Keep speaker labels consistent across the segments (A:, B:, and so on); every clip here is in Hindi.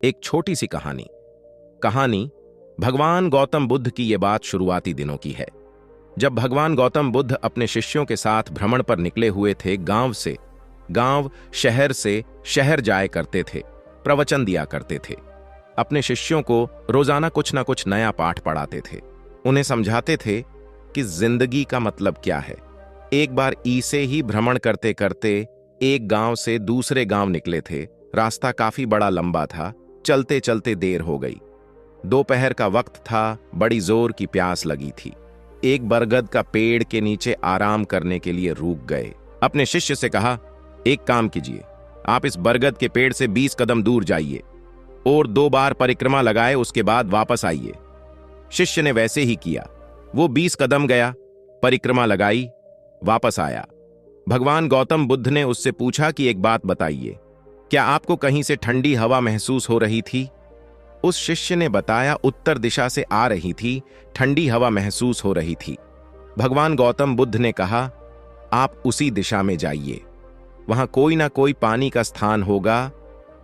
A: एक छोटी सी कहानी भगवान गौतम बुद्ध की ये बात शुरुआती दिनों की है, जब भगवान गौतम बुद्ध अपने शिष्यों के साथ भ्रमण पर निकले हुए थे। गांव शहर से शहर जाया करते थे, प्रवचन दिया करते थे, अपने शिष्यों को रोजाना कुछ ना कुछ नया पाठ पढ़ाते थे, उन्हें समझाते थे कि जिंदगी का मतलब क्या है। एक बार से ही भ्रमण करते करते एक गांव से दूसरे गांव निकले थे। रास्ता काफी बड़ा लंबा था, चलते चलते देर हो गई। दोपहर का वक्त था, बड़ी जोर की प्यास लगी थी। एक बरगद का पेड़ के नीचे आराम करने के लिए रुक गए। अपने शिष्य से कहा, एक काम कीजिए, आप इस बरगद के पेड़ से 20 कदम दूर जाइए और 2 बार परिक्रमा लगाए, उसके बाद वापस आइए। शिष्य ने वैसे ही किया। वो 20 कदम गया, परिक्रमा लगाई, वापस आया। भगवान गौतम बुद्ध ने उससे पूछा कि एक बात बताइए, क्या आपको कहीं से ठंडी हवा महसूस हो रही थी? उस शिष्य ने बताया, उत्तर दिशा से आ रही थी, ठंडी हवा महसूस हो रही थी। भगवान गौतम बुद्ध ने कहा, आप उसी दिशा में जाइए, वहां कोई ना कोई पानी का स्थान होगा,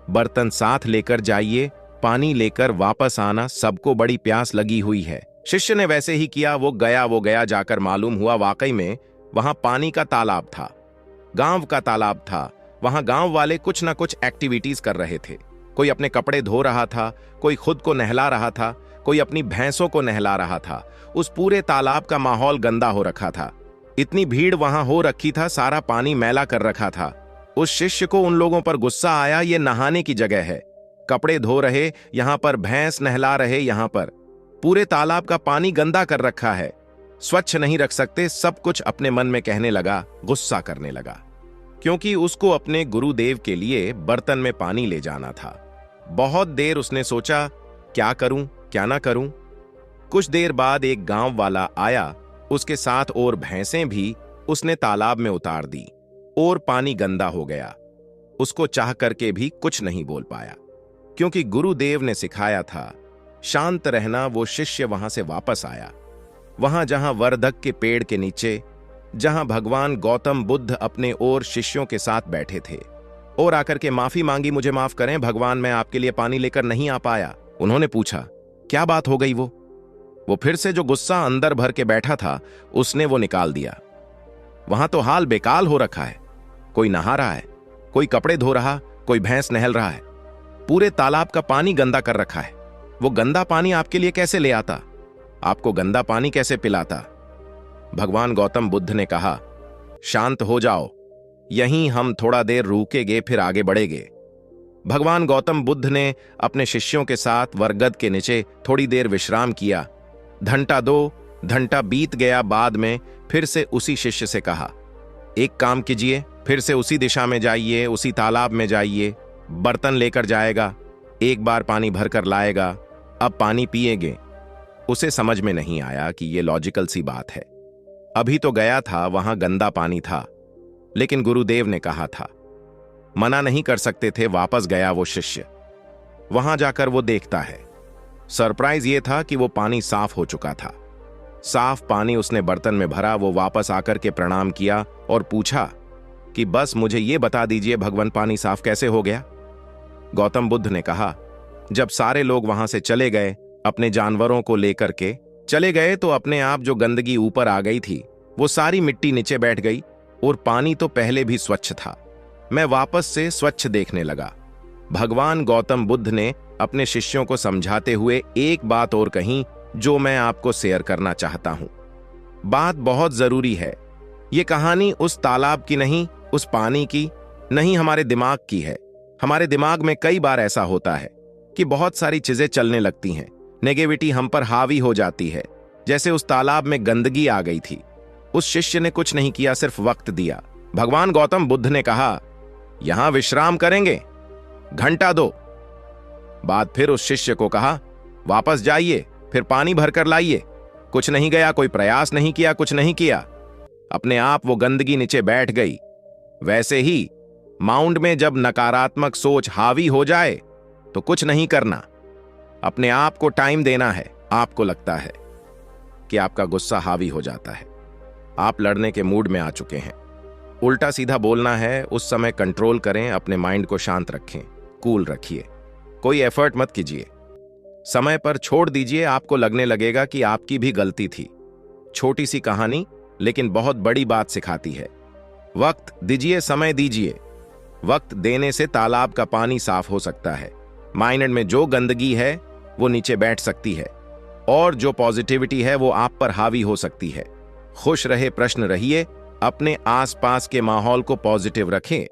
A: बर्तन साथ लेकर जाइए, पानी लेकर वापस आना, सबको बड़ी प्यास लगी हुई है। शिष्य ने वैसे ही किया। वो गया, जाकर मालूम हुआ वाकई में वहां पानी का तालाब था, गांव का तालाब था। वहां गांव वाले कुछ ना कुछ एक्टिविटीज कर रहे थे। कोई अपने कपड़े धो रहा था, कोई खुद को नहला रहा था, कोई अपनी भैंसों को नहला रहा था। उस पूरे तालाब का माहौल गंदा हो रखा था। इतनी भीड़ वहां हो रखी था, सारा पानी मैला कर रखा था। उस शिष्य को उन लोगों पर गुस्सा आया, ये नहाने की जगह है, कपड़े धो रहे यहां पर, भैंस नहला रहे यहां पर, पूरे तालाब का पानी गंदा कर रखा है, स्वच्छ नहीं रख सकते। सब कुछ अपने मन में कहने लगा, गुस्सा करने लगा, क्योंकि उसको अपने गुरुदेव के लिए बर्तन में पानी ले जाना था। बहुत देर उसने सोचा, क्या करूं क्या ना करूं। कुछ देर बाद एक गांव वाला आया, उसके साथ और भैंसें भी उसने तालाब में उतार दी और पानी गंदा हो गया। उसको चाह करके भी कुछ नहीं बोल पाया, क्योंकि गुरुदेव ने सिखाया था शांत रहना। वो शिष्य वहां से वापस आया, वहां जहां वर्धक के पेड़ के नीचे, जहां भगवान गौतम बुद्ध अपने और शिष्यों के साथ बैठे थे, और आकर के माफी मांगी, मुझे माफ करें भगवान, मैं आपके लिए पानी लेकर नहीं आ पाया। उन्होंने पूछा, क्या बात हो गई? वो फिर से जो गुस्सा अंदर भर के बैठा था, उसने वो निकाल दिया। वहां तो हाल बेकाल हो रखा है, कोई नहा रहा है, कोई कपड़े धो रहा, कोई भैंस नहल रहा है, पूरे तालाब का पानी गंदा कर रखा है। वो गंदा पानी आपके लिए कैसे ले आता? आपको गंदा पानी कैसे पिलाता? भगवान गौतम बुद्ध ने कहा, शांत हो जाओ, यहीं हम थोड़ा देर रुकेंगे, फिर आगे बढ़ेंगे। भगवान गौतम बुद्ध ने अपने शिष्यों के साथ बरगद के नीचे थोड़ी देर विश्राम किया। घंटा बीत गया। बाद में फिर से उसी शिष्य से कहा, एक काम कीजिए, फिर से उसी दिशा में जाइए, उसी तालाब में जाइए, बर्तन लेकर जाएगा, एक बार पानी भरकर लाएगा, अब पानी पिएंगे। उसे समझ में नहीं आया कि ये लॉजिकल सी बात है। अभी तो गया था, वहां गंदा पानी था, लेकिन गुरुदेव ने कहा था, मना नहीं कर सकते थे। वापस गया वो शिष्य, वहां जाकर वो देखता है, सरप्राइज ये था कि वो पानी साफ हो चुका था। साफ पानी उसने बर्तन में भरा। वो वापस आकर के प्रणाम किया और पूछा कि बस मुझे ये बता दीजिए भगवान, पानी साफ कैसे हो गया? गौतम बुद्ध ने कहा, जब सारे लोग वहां से चले गए, अपने जानवरों को लेकर के चले गए, तो अपने आप जो गंदगी ऊपर आ गई थी, वो सारी मिट्टी नीचे बैठ गई और पानी तो पहले भी स्वच्छ था। मैं वापस से स्वच्छ देखने लगा। भगवान गौतम बुद्ध ने अपने शिष्यों को समझाते हुए एक बात और कही, जो मैं आपको शेयर करना चाहता हूं। बात बहुत जरूरी है। ये कहानी उस तालाब की नहीं, उस पानी की नहीं, हमारे दिमाग की है। हमारे दिमाग में कई बार ऐसा होता है कि बहुत सारी चीजें चलने लगती हैं, नेगेटिविटी हम पर हावी हो जाती है। जैसे उस तालाब में गंदगी आ गई थी। उस शिष्य ने कुछ नहीं किया, सिर्फ वक्त दिया। भगवान गौतम बुद्ध ने कहा, यहां विश्राम करेंगे, घंटा दो। बाद फिर उस शिष्य को कहा, वापस जाइए, फिर पानी भरकर लाइए। कुछ नहीं गया, कोई प्रयास नहीं किया, कुछ नहीं किया, अपने आप वो गंदगी नीचे बैठ गई। वैसे ही माउंट में जब नकारात्मक सोच हावी हो जाए तो कुछ नहीं करना, अपने आप को टाइम देना है। आपको लगता है कि आपका गुस्सा हावी हो जाता है, आप लड़ने के मूड में आ चुके हैं, उल्टा सीधा बोलना है, उस समय कंट्रोल करें, अपने माइंड को शांत रखें, कूल रखिए। कोई एफर्ट मत कीजिए, समय पर छोड़ दीजिए, आपको लगने लगेगा कि आपकी भी गलती थी। छोटी सी कहानी लेकिन बहुत बड़ी बात सिखाती है। वक्त दीजिए, समय दीजिए। वक्त देने से तालाब का पानी साफ हो सकता है। माइंड में जो गंदगी है वो नीचे बैठ सकती है और जो पॉजिटिविटी है वो आप पर हावी हो सकती है। खुश रहे, प्रश्न रहिए, अपने आसपास के माहौल को पॉजिटिव रखें।